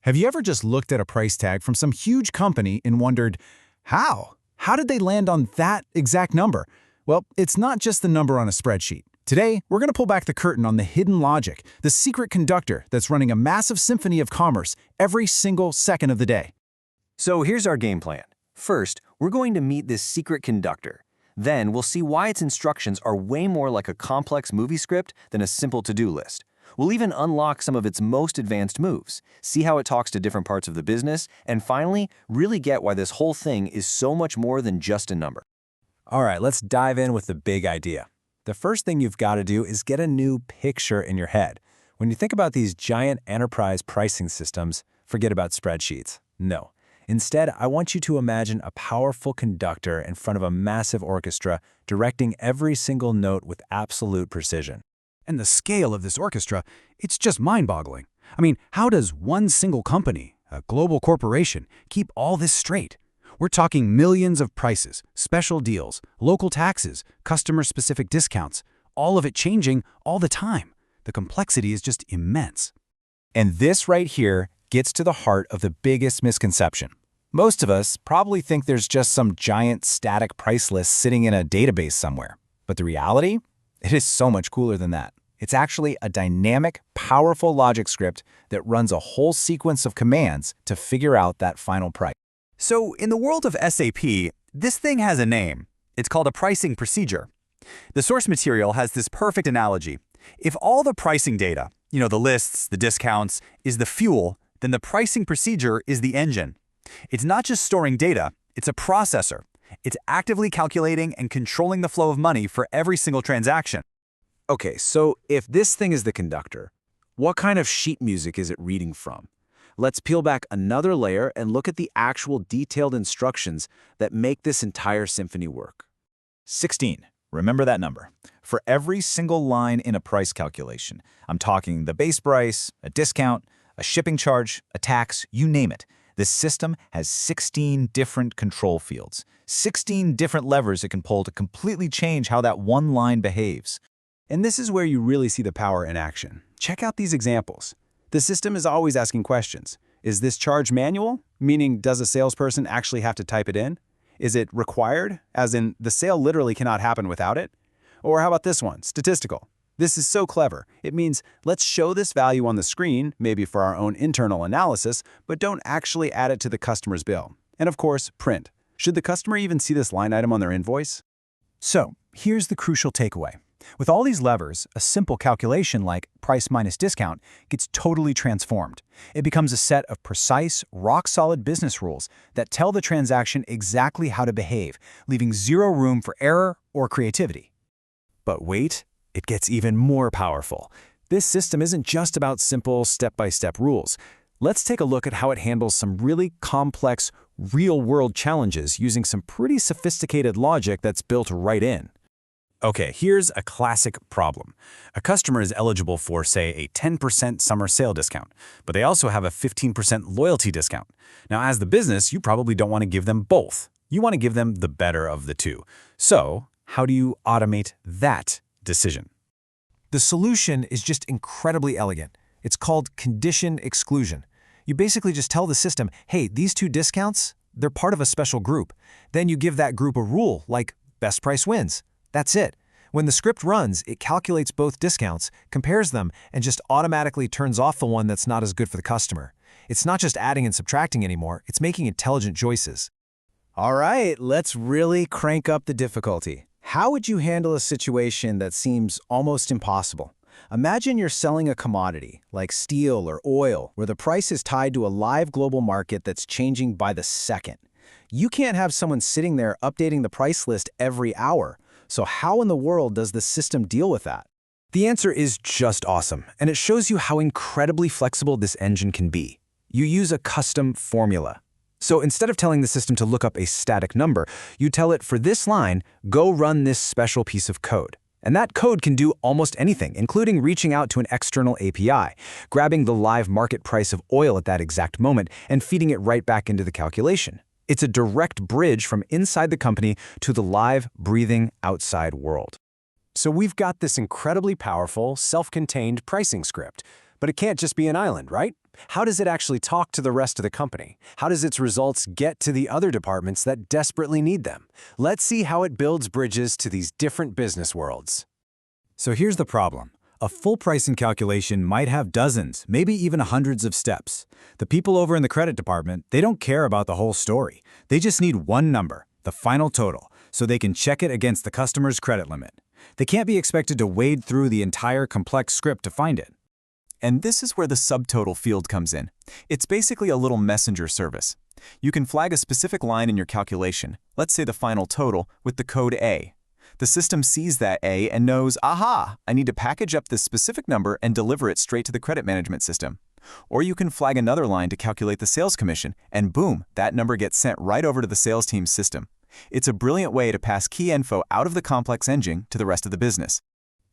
Have you ever just looked at a price tag from some huge company and wondered, how? How did they land on that exact number? Well, it's not just the number on a spreadsheet. Today, we're going to pull back the curtain on the hidden logic, the secret conductor that's running a massive symphony of commerce every single second of the day. So here's our game plan. First, we're going to meet this secret conductor. Then we'll see why its instructions are way more like a complex movie script than a simple to-do list. We'll even unlock some of its most advanced moves, see how it talks to different parts of the business, and finally, really get why this whole thing is so much more than just a number. All right, let's dive in with the big idea. The first thing you've got to do is get a new picture in your head. When you think about these giant enterprise pricing systems, forget about spreadsheets. No. Instead, I want you to imagine a powerful conductor in front of a massive orchestra directing every single note with absolute precision. And the scale of this orchestra, it's just mind-boggling. I mean, how does one single company, a global corporation, keep all this straight? We're talking millions of prices, special deals, local taxes, customer-specific discounts, all of it changing all the time. The complexity is just immense. And this right here gets to the heart of the biggest misconception. Most of us probably think there's just some giant static price list sitting in a database somewhere. But the reality? It is so much cooler than that. It's actually a dynamic, powerful logic script that runs a whole sequence of commands to figure out that final price. So in the world of SAP, this thing has a name. It's called a pricing procedure. The source material has this perfect analogy. If all the pricing data, the lists, the discounts, is the fuel, then the pricing procedure is the engine. It's not just storing data, it's a processor. It's actively calculating and controlling the flow of money for every single transaction. Okay, so if this thing is the conductor, what kind of sheet music is it reading from? Let's peel back another layer and look at the actual detailed instructions that make this entire symphony work. 16. Remember that number. For every single line in a price calculation, I'm talking the base price, a discount, a shipping charge, a tax, you name it. This system has 16 different control fields, 16 different levers it can pull to completely change how that one line behaves. And this is where you really see the power in action. Check out these examples. The system is always asking questions. Is this charge manual? Meaning, does a salesperson actually have to type it in? Is it required? As in, the sale literally cannot happen without it? Or how about this one, statistical? This is so clever. It means, let's show this value on the screen, maybe for our own internal analysis, but don't actually add it to the customer's bill. And of course, print. Should the customer even see this line item on their invoice? So, here's the crucial takeaway. With all these levers, a simple calculation like price minus discount gets totally transformed. It becomes a set of precise, rock-solid business rules that tell the transaction exactly how to behave, leaving zero room for error or creativity. But wait, it gets even more powerful. This system isn't just about simple step-by-step rules. Let's take a look at how it handles some really complex, real-world challenges using some pretty sophisticated logic that's built right in. Okay, here's a classic problem. A customer is eligible for, say, a 10% summer sale discount, but they also have a 15% loyalty discount. Now, as the business, you probably don't want to give them both. You want to give them the better of the two. So, how do you automate that decision? The solution is just incredibly elegant. It's called condition exclusion. You basically just tell the system, hey, these two discounts, they're part of a special group. Then you give that group a rule, like best price wins. That's it. When the script runs, it calculates both discounts, compares them, and just automatically turns off the one that's not as good for the customer. It's not just adding and subtracting anymore, it's making intelligent choices. All right, let's really crank up the difficulty. How would you handle a situation that seems almost impossible? Imagine you're selling a commodity, like steel or oil, where the price is tied to a live global market that's changing by the second. You can't have someone sitting there updating the price list every hour. So how in the world does the system deal with that? The answer is just awesome, and it shows you how incredibly flexible this engine can be. You use a custom formula. So instead of telling the system to look up a static number, you tell it for this line, go run this special piece of code. And that code can do almost anything, including reaching out to an external API, grabbing the live market price of oil at that exact moment, and feeding it right back into the calculation. It's a direct bridge from inside the company to the live, breathing, outside world. So we've got this incredibly powerful, self-contained pricing script. But it can't just be an island, right? How does it actually talk to the rest of the company? How does its results get to the other departments that desperately need them? Let's see how it builds bridges to these different business worlds. So here's the problem. A full pricing calculation might have dozens, maybe even hundreds of steps. The people over in the credit department, they don't care about the whole story. They just need one number, the final total, so they can check it against the customer's credit limit. They can't be expected to wade through the entire complex script to find it. And this is where the subtotal field comes in. It's basically a little messenger service. You can flag a specific line in your calculation, let's say the final total, with the code A. The system sees that A and knows, aha, I need to package up this specific number and deliver it straight to the credit management system. Or you can flag another line to calculate the sales commission, and boom, that number gets sent right over to the sales team's system. It's a brilliant way to pass key info out of the complex engine to the rest of the business.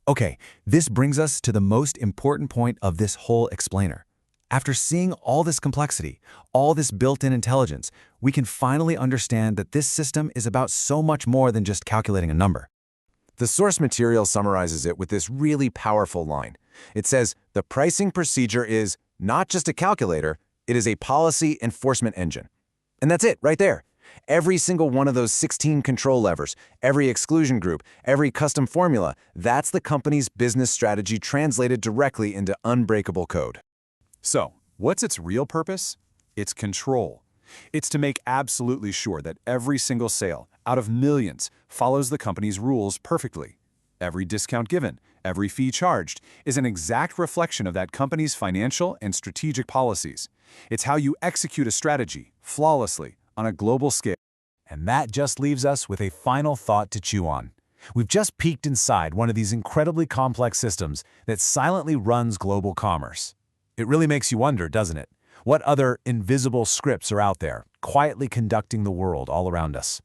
Okay, this brings us to the most important point of this whole explainer. After seeing all this complexity, all this built-in intelligence, we can finally understand that this system is about so much more than just calculating a number. The source material summarizes it with this really powerful line. It says, the pricing procedure is not just a calculator, it is a policy enforcement engine. And that's it, right there. Every single one of those 16 control levers, every exclusion group, every custom formula, that's the company's business strategy translated directly into unbreakable code. So, what's its real purpose? It's control. It's to make absolutely sure that every single sale, out of millions, follows the company's rules perfectly. Every discount given, every fee charged, is an exact reflection of that company's financial and strategic policies. It's how you execute a strategy, flawlessly, on a global scale. And that just leaves us with a final thought to chew on. We've just peeked inside one of these incredibly complex systems that silently runs global commerce. It really makes you wonder, doesn't it? What other invisible scripts are out there, quietly conducting the world all around us?